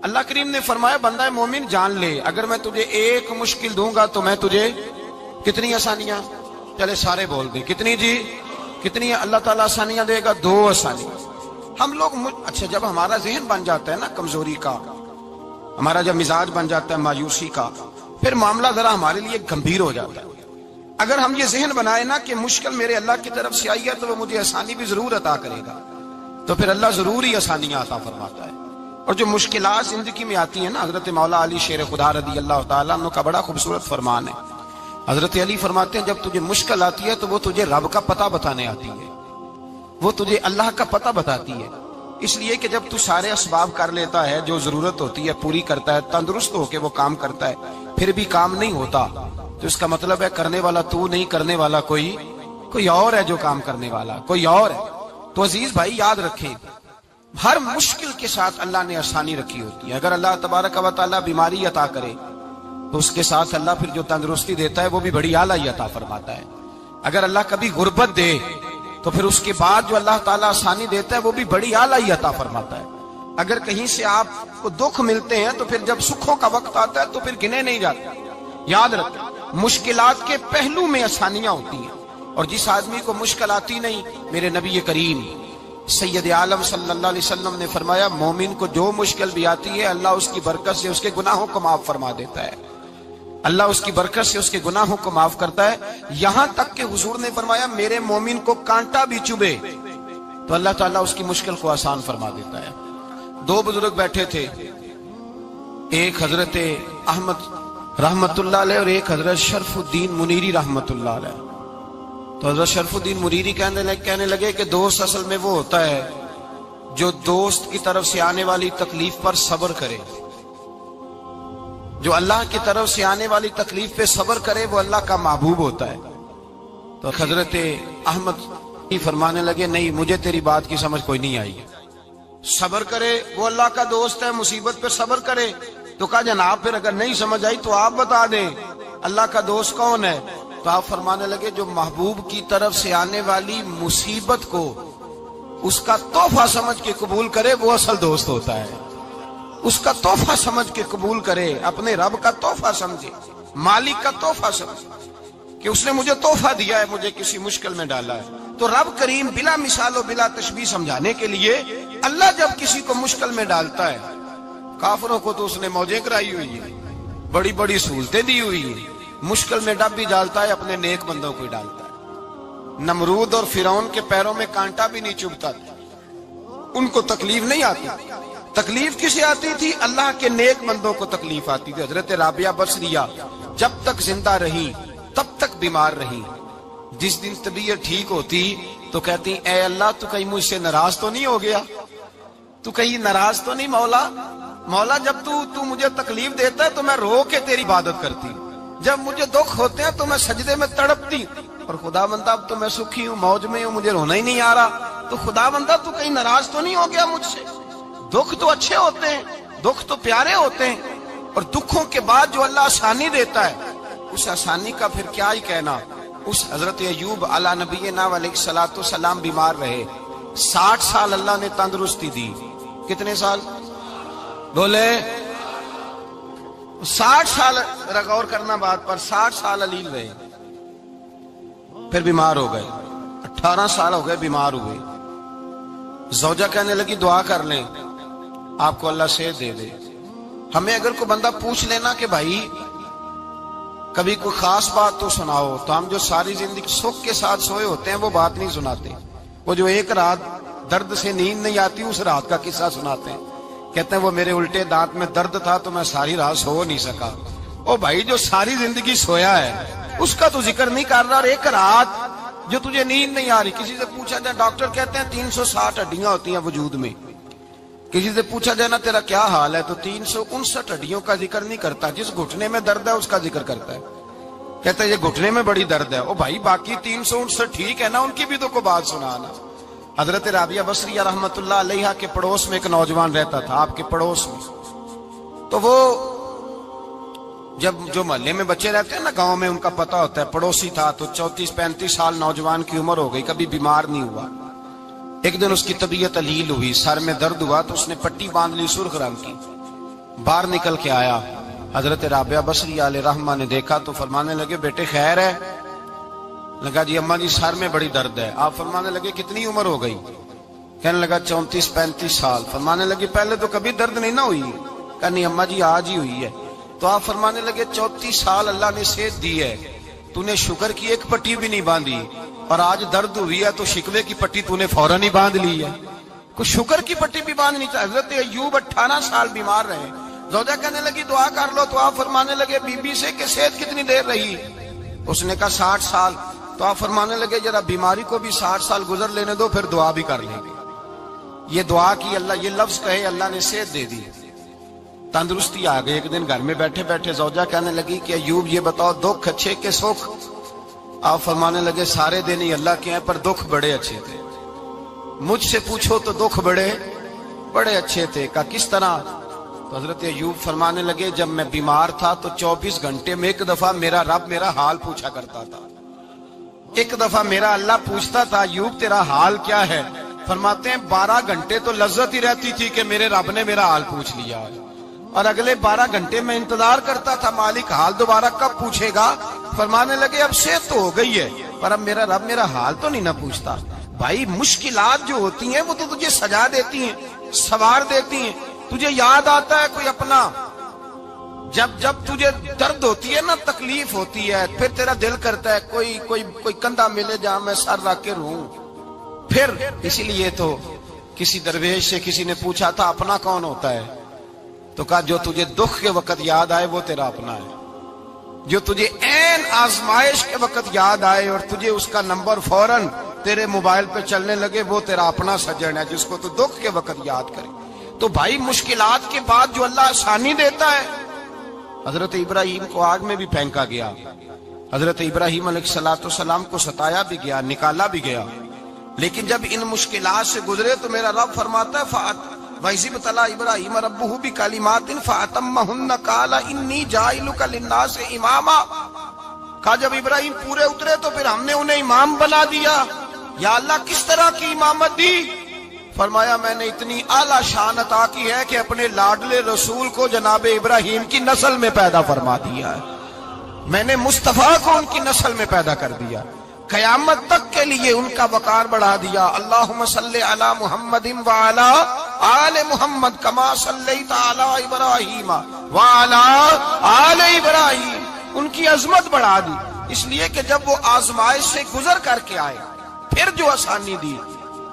اللہ کریم نے فرمایا بندہ مومن جان لے اگر میں تجھے ایک مشکل دوں گا تو میں تجھے کتنی آسانیاں، چلے سارے بول دیں کتنی جی، کتنی اللہ تعالیٰ آسانیاں دے گا؟ 2 آسانیاں۔ ہم لوگ اچھا جب ہمارا ذہن بن جاتا ہے نا کمزوری کا، ہمارا جب مزاج بن جاتا ہے مایوسی کا، پھر معاملہ ذرا ہمارے لیے گمبھیر ہو جاتا ہے۔ اگر ہم یہ ذہن بنائے نا کہ مشکل میرے اللہ کی طرف سے آئی ہے تو وہ مجھے آسانی بھی ضرور عطا کرے گا، تو پھر اللہ ضرور ہی آسانیاں عطا فرماتا ہے۔ اور جو مشکلات زندگی میں آتی ہیں نا، حضرت مولا علی شیر خدا رضی اللہ تعالیٰ عنہ کا بڑا خوبصورت فرمان ہے۔ حضرت علی فرماتے ہیں جب تجھے مشکل آتی ہے تو وہ تجھے رب کا پتہ بتانے آتی ہے، وہ تجھے اللہ کا پتہ بتاتی ہے، اس لیے کہ جب تو سارے اسباب کر لیتا ہے، جو ضرورت ہوتی ہے پوری کرتا ہے، تندرست ہو کے وہ کام کرتا ہے، پھر بھی کام نہیں ہوتا، تو اس کا مطلب ہے کرنے والا تو نہیں، کرنے والا کوئی اور ہے، جو کام کرنے والا کوئی اور ہے۔ تو عزیز بھائی یاد رکھیں، ہر مشکل کے ساتھ اللہ نے آسانی رکھی ہوتی ہے۔ اگر اللہ تبارک و تعالیٰ بیماری عطا کرے تو اس کے ساتھ اللہ پھر جو تندرستی دیتا ہے وہ بھی بڑی اعلیٰ عطا فرماتا ہے۔ اگر اللہ کبھی غربت دے تو پھر اس کے بعد جو اللہ تعالیٰ آسانی دیتا ہے وہ بھی بڑی اعلیٰ عطا فرماتا ہے۔ اگر کہیں سے آپ کو دکھ ملتے ہیں تو پھر جب سکھوں کا وقت آتا ہے تو پھر گنے نہیں جاتے۔ یاد رکھیں مشکلات کے پہلو میں آسانیاں ہوتی ہیں، اور جس آدمی کو مشکل آتی نہیں، میرے نبی کریم سید عالم صلی اللہ علیہ وسلم نے فرمایا مومن کو جو مشکل بھی آتی ہے اللہ اس کی برکت سے اس کے گناہوں کو معاف فرما دیتا ہے، اللہ اس کی برکت سے اس کے گناہوں کو معاف کرتا ہے، یہاں تک کہ حضور نے فرمایا میرے مومن کو کانٹا بھی چبھے تو اللہ تعالیٰ اس کی مشکل کو آسان فرما دیتا ہے۔ 2 بزرگ بیٹھے تھے، ایک حضرت احمد رحمت اللہ علیہ اور ایک حضرت شرف الدین منیری رحمت اللہ علیہ۔ تو حضرت شرف الدین منیری کہنے لگے کہ دوست اصل میں وہ ہوتا ہے جو دوست کی طرف سے آنے والی تکلیف پر صبر کرے، جو اللہ کی طرف سے آنے والی تکلیف پہ صبر کرے وہ اللہ کا محبوب ہوتا ہے۔ تو حضرت احمد فرمانے لگے نہیں مجھے تیری بات کی سمجھ کوئی نہیں آئی، صبر کرے وہ اللہ کا دوست ہے، مصیبت پہ صبر کرے۔ تو کہا جناب پھر اگر نہیں سمجھ آئی تو آپ بتا دیں اللہ کا دوست کون ہے؟ تو آپ فرمانے لگے جو محبوب کی طرف سے آنے والی مصیبت کو اس کا تحفہ سمجھ کے قبول کرے وہ اصل دوست ہوتا ہے، اس کا تحفہ سمجھ کے قبول کرے، اپنے رب کا تحفہ سمجھے، مالک کا تحفہ سمجھے کہ اس نے مجھے تحفہ دیا ہے، مجھے کسی مشکل میں ڈالا ہے۔ تو رب کریم بلا مثال و بلا تشبیہ سمجھانے کے لیے اللہ جب کسی کو مشکل میں ڈالتا ہے، کافروں کو تو اس نے موجیں کرائی ہوئی ہے، بڑی بڑی سہولتیں دی ہوئی ہیں، مشکل میں ڈب بھی ڈالتا ہے، اپنے نیک بندوں کو ہی ڈالتا ہے۔ نمرود اور فرعون کے پیروں میں کانٹا بھی نہیں چبھتا تھا، ان کو تکلیف نہیں آتی، تکلیف کسے آتی تھی؟ اللہ کے نیک بندوں کو تکلیف آتی تھی۔ حضرت رابعہ بصریہ جب تک زندہ رہی تب تک بیمار رہی، جس دن طبیعت ٹھیک ہوتی تو کہتی اے اللہ تو کہیں مجھ سے ناراض تو نہیں ہو گیا، تو کہیں ناراض تو نہیں مولا جب تو مجھے تکلیف دیتا ہے تو میں رو کے تیری عبادت کرتی، جب مجھے دکھ ہوتے ہیں تو میں سجدے میں تڑپتی، اور خدا بندہ اب تو میں سکھی ہوں، موج میں ہوں، مجھے رونا ہی نہیں آ رہا، تو خدا بندہ تو کہیں ناراض تو نہیں ہو گیا مجھ سے؟ دکھ تو اچھے ہوتے ہیں، دکھ تو پیارے ہوتے ہیں، اور دکھوں کے بعد جو اللہ آسانی دیتا ہے اس آسانی کا پھر کیا ہی کہنا۔ اس حضرت ایوب علی نبینا علیہ الصلوۃ والسلام بیمار رہے، 60 سال اللہ نے تندرستی دی۔ کتنے سال بولے؟ 60 سال، غور کرنا بات پر، 60 سال علیل رہے، پھر بیمار ہو گئے، 18 سال ہو گئے بیمار ہوئے۔ زوجہ کہنے لگی دعا کر لیں آپ کو اللہ صحت دے دے۔ ہمیں اگر کوئی بندہ پوچھ لینا کہ بھائی کبھی کوئی خاص بات تو سناؤ، تو ہم جو ساری زندگی سکھ کے ساتھ سوئے ہوتے ہیں وہ بات نہیں سناتے، وہ جو ایک رات درد سے نیند نہیں آتی اس رات کا قصہ سناتے ہیں، کہتے ہیں وہ میرے الٹے دانت میں درد تھا تو میں ساری رات سو نہیں سکا۔ او بھائی جو ساری زندگی سویا ہے اس کا تو ذکر نہیں کر رہا، اور ایک رات جو تجھے نیند نہیں آ رہی، کسی سے پوچھا جائے، ڈاکٹر کہتے ہیں 360 ہڈیاں ہوتی ہیں وجود میں، کسی سے پوچھا جائے نا تیرا کیا حال ہے تو 359 ہڈیوں کا ذکر نہیں کرتا، جس گھٹنے میں درد ہے اس کا ذکر کرتا ہے، کہتا ہے یہ گھٹنے میں بڑی درد ہے۔ او بھائی باقی 359 ٹھیک ہے نا، ان کی بھی تو کوئی بات سنانا۔ حضرت رابعہ بصریہ رحمت اللہ علیہ کے پڑوس میں ایک نوجوان رہتا تھا، آپ کے پڑوس میں، تو وہ جب جو محلے میں بچے رہتے ہیں نا گاؤں میں ان کا پتہ ہوتا ہے، پڑوسی تھا تو 34-35 سال نوجوان کی عمر ہو گئی، کبھی بیمار نہیں ہوا۔ ایک دن اس کی طبیعت علیل ہوئی، سر میں درد ہوا تو اس نے پٹی باندھ لی سرخ رنگ کی، باہر نکل کے آیا، حضرت رابعہ بصری علیہ رحمہ نے دیکھا تو فرمانے لگے بیٹے خیر ہے؟ لگا جی اماں جی سر میں بڑی درد ہے۔ آپ فرمانے لگے کتنی عمر ہو گئی؟ کہنے لگا 34-35 سال۔ فرمانے لگے پہلے تو کبھی درد نہیں نہ ہوئی؟ کہا نہیں اماں جی آج ہی ہوئی ہے۔ تو آپ فرمانے لگے 34 سال اللہ نے صحت دی ہے، تو نے شکر کی ایک پٹی بھی نہیں باندھی، اور آج درد ہوئی ہے تو شکوے کی پٹی تو نے فوراً ہی باندھ لی ہے، کوئی شکر کی پٹی بھی باندھنی چاہیے۔ حضرت ایوب 18 سال بیمار رہے، زوجہ کہنے لگی دعا کر لو، تو آپ فرمانے لگے بی بی سے کہ صحت کتنی دیر رہی؟ اس نے کہا 60 سال۔ تو آپ فرمانے لگے ذرا بیماری کو بھی 60 سال گزر لینے دو، پھر دعا بھی کر لیں گے۔ یہ دعا کی، اللہ یہ لفظ کہے اللہ نے صحت دے دی، تندرستی آ گئی۔ ایک دن گھر میں بیٹھے بیٹھے زوجہ کہنے لگی کہ ایوب یہ بتاؤ دکھ اچھے کہ سکھ؟ آپ فرمانے لگے سارے دن ہی اللہ کے ہیں پر دکھ بڑے اچھے تھے، مجھ سے پوچھو تو دکھ بڑے اچھے تھے۔ کہا کس طرح؟ تو حضرت ایوب فرمانے لگے جب میں بیمار تھا تو 24 گھنٹے میں ایک دفعہ میرا رب میرا حال پوچھا کرتا تھا، ایک دفعہ میرا اللہ پوچھتا تھا ایوب تیرا حال کیا ہے؟ فرماتے ہیں 12 گھنٹے تو لذت ہی رہتی تھی کہ میرے رب نے میرا حال پوچھ لیا، اور اگلے 12 گھنٹے میں انتظار کرتا تھا مالک حال دوبارہ کب پوچھے گا۔ فرمانے لگے اب صحت تو ہو گئی ہے پر اب میرا رب میرا حال تو نہیں نہ پوچھتا۔ بھائی مشکلات جو ہوتی ہیں وہ تو تجھے سجا دیتی ہیں، سوار دیتی ہیں، تجھے یاد آتا ہے کوئی اپنا، جب تجھے درد ہوتی ہے نا، تکلیف ہوتی ہے، پھر تیرا دل کرتا ہے کوئی کندھا ملے جہاں میں سر رکھ کے رہوں۔ پھر اسی لیے تو کسی درویش سے کسی نے پوچھا تھا اپنا کون ہوتا ہے؟ تو کہا جو تجھے دکھ کے وقت یاد آئے وہ تیرا اپنا ہے، جو تجھے عین آزمائش کے وقت یاد آئے اور تجھے اس کا نمبر فوراً تیرے موبائل پہ چلنے لگے وہ تیرا اپنا سجن ہے، جس کو تو دکھ کے وقت یاد کرے۔ تو بھائی مشکلات کے بعد جو اللہ آسانی دیتا ہے، حضرت ابراہیم کو آگ میں بھی پھینکا گیا، حضرت ابراہیم علیہ السلام کو ستایا بھی گیا، نکالا بھی گیا، لیکن جب ان مشکلات سے گزرے تو میرا رب فرماتا ہے وَإِذِ ابْتَلَىٰ إِبْرَاهِيمَ رَبُّهُ بِكَلِمَاتٍ فَأَتَمَّهُنَّ قَالَ إِنِّي جَاعِلُكَ لِلنَّاسِ إِمَامًا۔ کہا جب ابراہیم پورے اترے تو پھر ہم نے انہیں امام بنا دیا۔ یا اللہ کس طرح کی امامت دی؟ فرمایا میں نے اتنی اعلیٰ شان عطا کی ہے کہ اپنے لاڈلے رسول کو جناب ابراہیم کی نسل میں پیدا فرما دیا ہے، میں نے مصطفیٰ کو ان کی نسل میں پیدا کر دیا، قیامت تک کے لیے ان کا وقار بڑھا دیا۔ اللہم صلی علی محمد وعلی آل محمد کما صلیت علی ابراہیم وعلی آل ابراہیم، ان کی عظمت بڑھا دی، اس لیے کہ جب وہ آزمائش سے گزر کر کے آئے پھر جو آسانی دی۔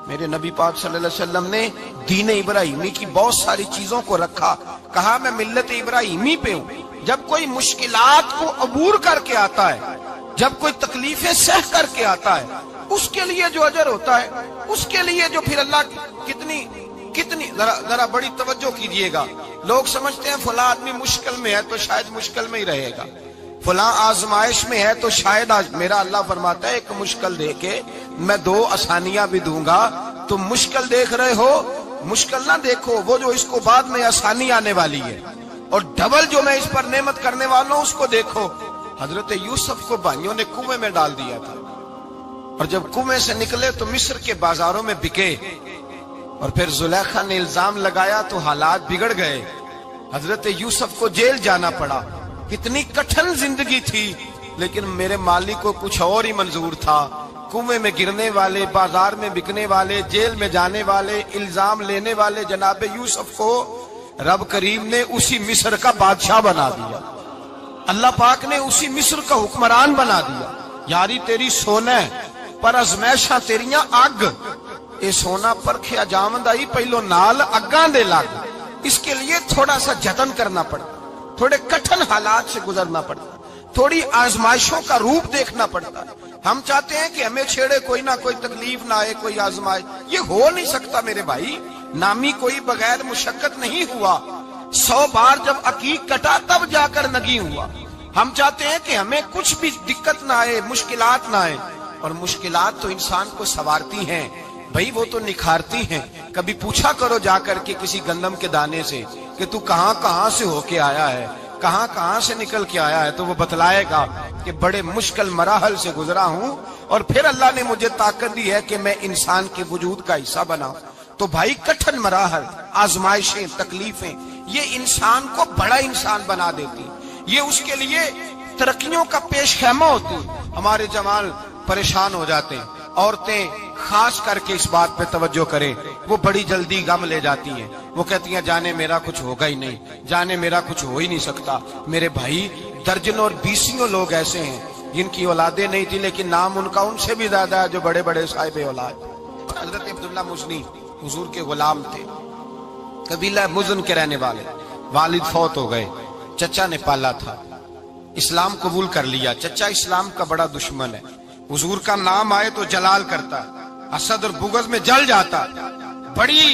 میرے نبی پاک صلی اللہ علیہ وسلم نے دین ابراہیمی کی بہت ساری چیزوں کو رکھا، کہا میں ملت ابراہیمی پہ ہوں۔ جب کوئی مشکلات کو عبور کر کے آتا ہے، جب کوئی تکلیفیں سہ کر کے آتا ہے، اس کے لیے جو اجر ہوتا ہے، اس کے لیے جو پھر اللہ کتنی ذرا بڑی توجہ کیجئے گا۔ لوگ سمجھتے ہیں فلاں آدمی مشکل میں ہے تو شاید مشکل میں ہی رہے گا، فلاں آزمائش میں ہے تو شاید میرا اللہ فرماتا ہے ایک مشکل دے کے میں 2 آسانیاں بھی دوں گا۔ تم مشکل دیکھ رہے ہو، مشکل نہ دیکھو، وہ جو اس کو بعد میں آسانی آنے والی ہے، اور ڈبل جو میں اس پر نعمت کرنے والا ہوں اس کو دیکھو۔ حضرت یوسف کو بھائیوں نے کنویں میں ڈال دیا تھا، اور جب کنویں سے نکلے تو مصر کے بازاروں میں بکے، اور پھر زلیخا نے الزام لگایا تو حالات بگڑ گئے، حضرت یوسف کو جیل جانا پڑا۔ کتنی کٹھن زندگی تھی، لیکن میرے مالک کو کچھ اور ہی منظور تھا۔ کنویں میں گرنے والے، بازار میں بکنے والے، جیل میں جانے والے، الزام لینے والے جناب یوسف کو رب کریم نے اسی مصر کا بادشاہ بنا دیا، اللہ پاک نے اسی مصر کا حکمران بنا دیا۔ یاری تیری سونا ہے پر ازمیشاں تیریاں اگ، اے سونا پرکھیا جامد آئی پہلو نال اگاں دے لگ، اس کے لیے تھوڑا سا جتن کرنا پڑتا، تھوڑے کٹھن حالات سے گزرنا پڑتا، تھوڑی آزمائشوں کا روپ دیکھنا پڑتا۔ ہم چاہتے ہیں کہ ہمیں چھیڑے کوئی نہ کوئی تکلیف نہ آئے، کوئی آزمائش، یہ ہو نہیں سکتا میرے بھائی۔ نامی کوئی بغیر مشقت نہیں ہوا، 100 بار جب عقیق کٹا تب جا کر نگی ہوا۔ ہم چاہتے ہیں کہ ہمیں کچھ بھی دقت نہ آئے، مشکلات نہ آئے، اور مشکلات تو انسان کو سنوارتی ہیں بھائی، وہ تو نکھارتی ہیں۔ کبھی پوچھا کرو جا کر کے کسی گندم کے دانے سے کہ تو کہاں سے ہو کے آیا ہے، کہاں سے نکل کے آیا ہے، تو وہ بتلائے گا کہ بڑے مشکل مراحل سے گزرا ہوں، اور پھر اللہ نے مجھے طاقت دی ہے کہ میں انسان کے وجود کا حصہ بنا۔ تو بھائی کٹھن مراحل، آزمائشیں، تکلیفیں، یہ انسان کو بڑا انسان بنا دیتی، یہ اس کے لیے ترقیوں کا پیش خیمہ ہوتی۔ ہمارے جوان پریشان ہو جاتے ہیں، عورتیں خاص کر کے اس بات پہ توجہ کریں، وہ بڑی جلدی غم لے جاتی ہیں، وہ کہتی ہیں جانے میرا کچھ ہوگا ہی نہیں، جانے میرا کچھ ہو ہی نہیں سکتا۔ میرے بھائی درجنوں اور بیسیوں لوگ ایسے ہیں جن کی اولادیں نہیں تھی لیکن نام ان کا ان سے بھی زیادہ ہے جو بڑے بڑے صاحب اولاد۔ حضرت عبداللہ مزنی حضور کے غلام تھے، قبیلہ مزن کے رہنے والے، والد فوت ہو گئے، چچا نے پالا تھا، اسلام قبول کر لیا۔ چچا اسلام کا بڑا دشمن ہے، حضور کا نام آئے تو جلال کرتا، حسد اور بغض میں جل جاتا، بڑی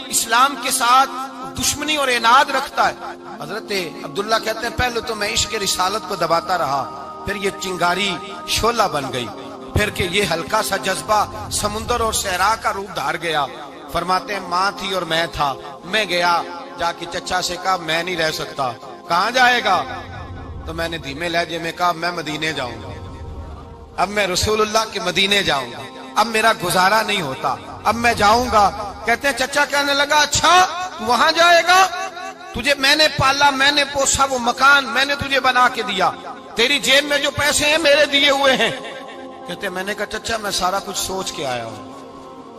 اسلام کے ساتھ دشمنی اور عناد رکھتا ہے۔ حضرت عبداللہ کہتے ہیں پہلے تو میں عشق رسالت کو دباتا رہا، پھر یہ چنگاری شعلہ بن گئی، پھر کہ یہ ہلکا سا جذبہ سمندر اور صحرا کا روپ دھار گیا۔ فرماتے ہیں ماں تھی اور میں تھا، میں گیا جا کے چچا سے کہا میں نہیں رہ سکتا۔ کہاں جائے گا؟ تو میں نے دھیمے لہجے میں کہا میں مدینے جاؤں گا، اب میں رسول اللہ کے مدینے جاؤں گا، اب میرا گزارا نہیں ہوتا، اب میں جاؤں گا۔ کہتے ہیں چچا کہنے لگا اچھا تو وہاں جائے گا؟ تجھے میں نے پالا، میں نے پوسا، وہ مکان میں نے تجھے بنا کے دیا، تیری جیب میں جو پیسے ہیں میرے دیے ہوئے ہیں۔ کہتے ہیں میں نے کہا چچا میں سارا کچھ سوچ کے آیا ہوں،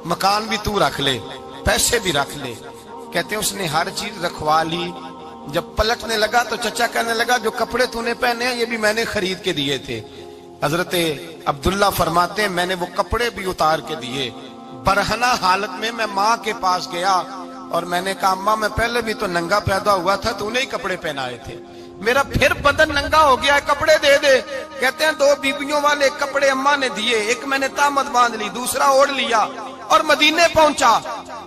مکان بھی تو رکھ لے، پیسے بھی رکھ لے۔ کہتے ہیں اس نے ہر چیز رکھوا لی۔ جب پلٹنے لگا تو چچا کہنے لگا جو کپڑے تو نے پہنے ہیں یہ بھی میں نے خرید کے دیے تھے۔ حضرت عبداللہ فرماتے ہیں میں نے وہ کپڑے بھی اتار کے دیے، برہنہ حالت میں میں ماں کے پاس گیا اور میں نے کہا اماں میں پہلے بھی تو ننگا پیدا ہوا تھا، تو نے ہی کپڑے پہنائے تھے، میرا پھر بدن ننگا ہو گیا ہے، کپڑے دے دے۔ کہتے ہیں 2 بیبیوں والے کپڑے اماں نے دیے، ایک میں نے تامت باندھ لی، دوسرا اوڑھ لیا اور مدینے پہنچا۔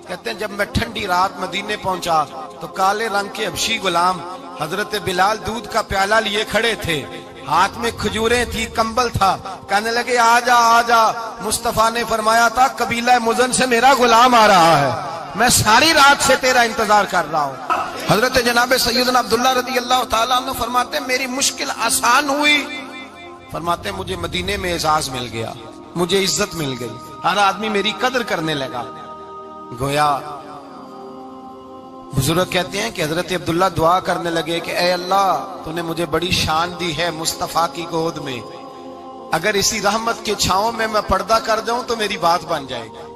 کہتے ہیں جب میں ٹھنڈی رات مدینے پہنچا تو کالے رنگ کے حبشی غلام حضرت بلال دودھ کا پیالہ لیے کھڑے تھے، ہاتھ میں کھجوریں تھی، کمبل تھا، کہنے لگے آ جا آ جا۔ مصطفیٰ نے فرمایا تھا قبیلہ مزن سے میرا غلام آ رہا ہے، میں ساری رات سے تیرا انتظار کر رہا ہوں۔ حضرت جناب سیدنا عبداللہ رضی اللہ تعالیٰ عنہ فرماتے ہیں میری مشکل آسان ہوئی، فرماتے ہیں مجھے مدینے میں اعزاز مل گیا، مجھے عزت مل گئی، ہر آدمی میری قدر کرنے لگا۔ گویا بزرگ کہتے ہیں کہ حضرت عبداللہ دعا کرنے لگے کہ اے اللہ تو نے مجھے بڑی شان دی ہے مصطفیٰ کی گود میں، اگر اسی رحمت کے چھاؤں میں پردہ کر دوں تو میری بات بن جائے گی۔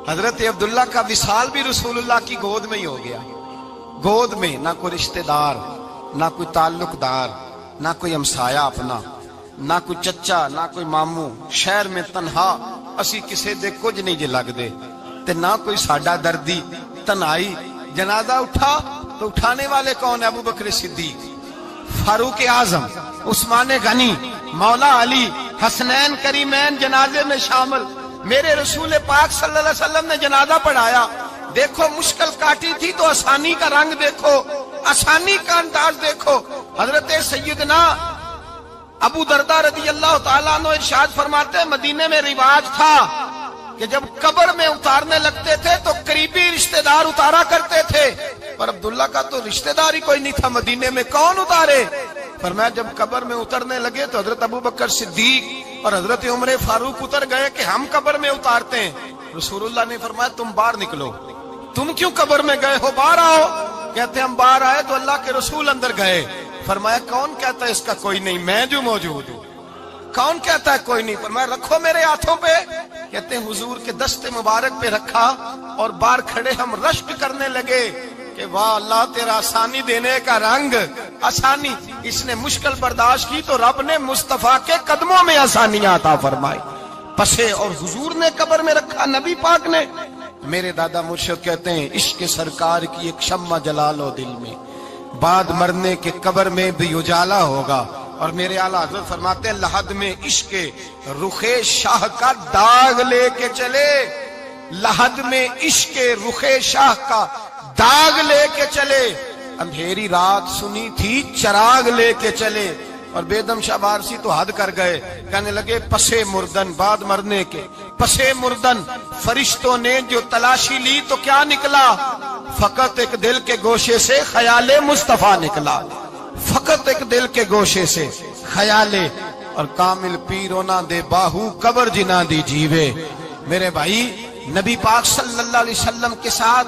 حضرت عبداللہ کا وصال بھی رسول اللہ کی گود میں ہی ہو گیا، گود میں، نہ کوئی رشتہ دار، نہ کوئی تعلق دار، نہ کوئی ہمسایہ اپنا، نہ کوئی چچا، نہ کوئی ماموں، شہر میں تنہا اسی کسے دے کچھ نہیں جے لگ دے تے نہ کوئی ساڈا دردی، تنہائی۔ جنازہ اٹھا تو اٹھانے والے کون ہیں؟ ابو بکر صدیق، فاروق اعظم، عثمان غنی، مولا علی، حسنین کریمین جنازے میں شامل۔ میرے رسول پاک صلی اللہ علیہ وسلم نے جنازہ پڑھایا، دیکھو مشکل کاٹی تھی تو آسانی کا رنگ دیکھو، آسانی کا انداز دیکھو۔ حضرت سیدنا ابو دردہ رضی اللہ تعالیٰ عنہ ارشاد فرماتے ہیں مدینے میں رواج تھا کہ جب قبر میں اتارنے لگتے تھے تو قریبی رشتہ دار اتارا کرتے تھے، پر عبداللہ کا تو رشتہ دار ہی کوئی نہیں تھا مدینے میں، کون اتارے؟ فرمایا جب قبر میں اترنے لگے تو حضرت ابو بکر صدیق اور حضرت عمر فاروق اتر گئے کہ ہم قبر میں اتارتے ہیں۔ رسول اللہ نے فرمایا تم باہر نکلو، تم کیوں قبر میں گئے ہو، باہر آؤ۔ کہتے ہیں ہم باہر آئے تو اللہ کے رسول اندر گئے، فرمایا کون کہتا ہے اس کا کوئی نہیں، میں جو موجود ہوں، کون کہتا ہے کوئی نہیں؟ فرمایا رکھو میرے ہاتھوں پہ۔ کہتے ہیں حضور کے دست مبارک پہ رکھا اور باہر کھڑے ہم رشک کرنے لگے کہ واہ اللہ تیرا آسانی دینے کا رنگ، آسانی۔ اس نے مشکل برداشت کی تو رب نے مصطفیٰ کے قدموں میں آسانیاں عطا فرمائی، پسے اور حضور نے قبر میں رکھا، نبی پاک نے۔ میرے دادا مرشد کہتے ہیں عشق سرکار کی ایک شمع جلا لو دل میں، بعد مرنے کے قبر میں بھی اجالا ہوگا۔ اور میرے اعلیٰ حضرت فرماتے ہیں لحد میں عشق رخ شاہ کا داغ لے کے چلے، لحد میں عشق رخ شاہ کا داغ لے کے چلے، اندھیری رات سنی تھی چراغ لے کے چلے۔ اور بیدم شاہ بارسی تو حد کر گئے، کہنے لگے پسے مردن، بعد مرنے کے پسے مردن فرشتوں نے جو تلاشی لی تو کیا نکلا؟ فقط ایک دل کے گوشے سے خیال مصطفیٰ نکلا، فقط ایک دل کے گوشے سے خیال۔ اور کامل پیرونا دے باہو قبر جنا دی جیوے۔ میرے بھائی نبی پاک صلی اللہ علیہ وسلم کے ساتھ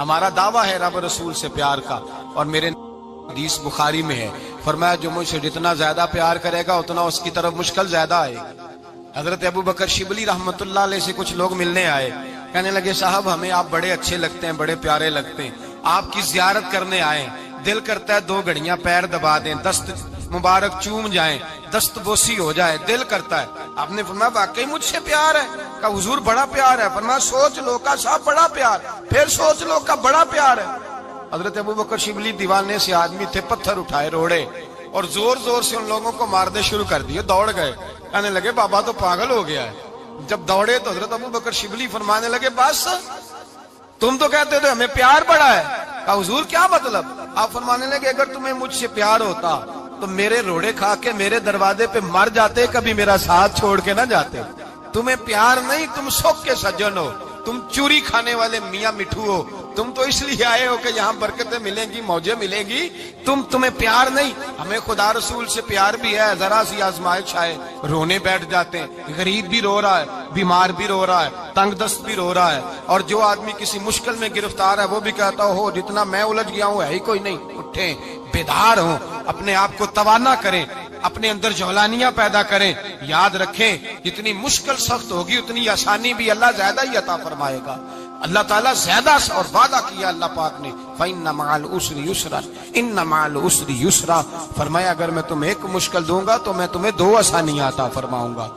ہمارا دعویٰ ہے رب رسول سے پیار کا، اور میرے حدیث بخاری میں ہے، فرمایا جو مجھ سے جتنا زیادہ پیار کرے گا اتنا اس کی طرف مشکل زیادہ آئے گی۔ حضرت ابو بکر شبلی رحمت اللہ علیہ سے کچھ لوگ ملنے آئے، کہنے لگے صاحب ہمیں آپ بڑے اچھے لگتے ہیں، بڑے پیارے لگتے ہیں، آپ کی زیارت کرنے آئے، دل کرتا ہے 2 گھڑیاں پیر دبا دیں، دست مبارک چوم جائیں، دست بوسی ہو جائے، دل کرتا ہے۔ آپ نے فرمایا واقعی مجھ سے پیار ہے؟ کہا حضور بڑا پیار ہے۔ فرمایا سوچ لو کا صاحب بڑا پیار، پھر سوچ لو کا بڑا پیار ہے۔ حضرت ابو بکر شبلی دیوانے سے آدمی تھے، پتھر اٹھائے روڑے اور زور زور سے ان لوگوں کو مارنے شروع کر دیے، دوڑ گئے، کہنے لگے بابا تو پاگل ہو گیا ہے۔ جب دوڑے تو حضرت ابو بکر شبلی فرمانے لگے بس تم تو کہتے تھے ہمیں پیار بڑا ہے۔ کہا حضور کیا مطلب؟ آپ فرمانے لگے اگر تمہیں مجھ سے پیار ہوتا تو میرے روڑے کھا کے میرے دروازے پہ مر جاتے، کبھی میرا ساتھ چھوڑ کے نہ جاتے۔ تمہیں پیار نہیں، تم سوکھ کے سجن ہو، تم چوری کھانے والے میاں مٹھو ہو، تم تو اس لیے آئے ہو کہ یہاں برکتیں ملیں گی، موجیں ملیں گی، تمہیں پیار نہیں۔ ہمیں خدا رسول سے پیار بھی ہے، ذرا سی آزمائش آئے رونے بیٹھ جاتے ہیں، غریب بھی رو رہا ہے، بیمار بھی رو رہا ہے، تنگ دست بھی رو رہا ہے، اور جو آدمی کسی مشکل میں گرفتار ہے وہ بھی کہتا ہو جتنا میں الجھ گیا ہوں ہے ہی کوئی نہیں۔ اٹھیں، بیدار ہوں، اپنے آپ کو توانا کریں، اپنے اندر جولانیاں پیدا کریں، یاد رکھیں جتنی مشکل سخت ہوگی اتنی آسانی بھی اللہ زیادہ ہی عطا فرمائے گا۔ اللہ تعالیٰ زیادہ اور وعدہ کیا اللہ پاک نے، فَإِنَّ مَعَ الْعُسْرِ يُسْرًا إِنَّ مَعَ الْعُسْرِ يُسْرًا، فرمایا اگر میں تمہیں ایک مشکل دوں گا تو میں تمہیں 2 آسانیاں عطا فرماؤں گا۔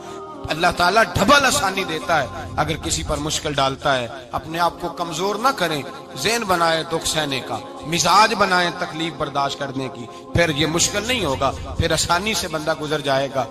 اللہ تعالیٰ ڈبل آسانی دیتا ہے اگر کسی پر مشکل ڈالتا ہے۔ اپنے آپ کو کمزور نہ کریں، ذہن بنائیں دکھ سہنے کا، مزاج بنائیں تکلیف برداشت کرنے کی، پھر یہ مشکل نہیں ہوگا، پھر آسانی سے بندہ گزر جائے گا۔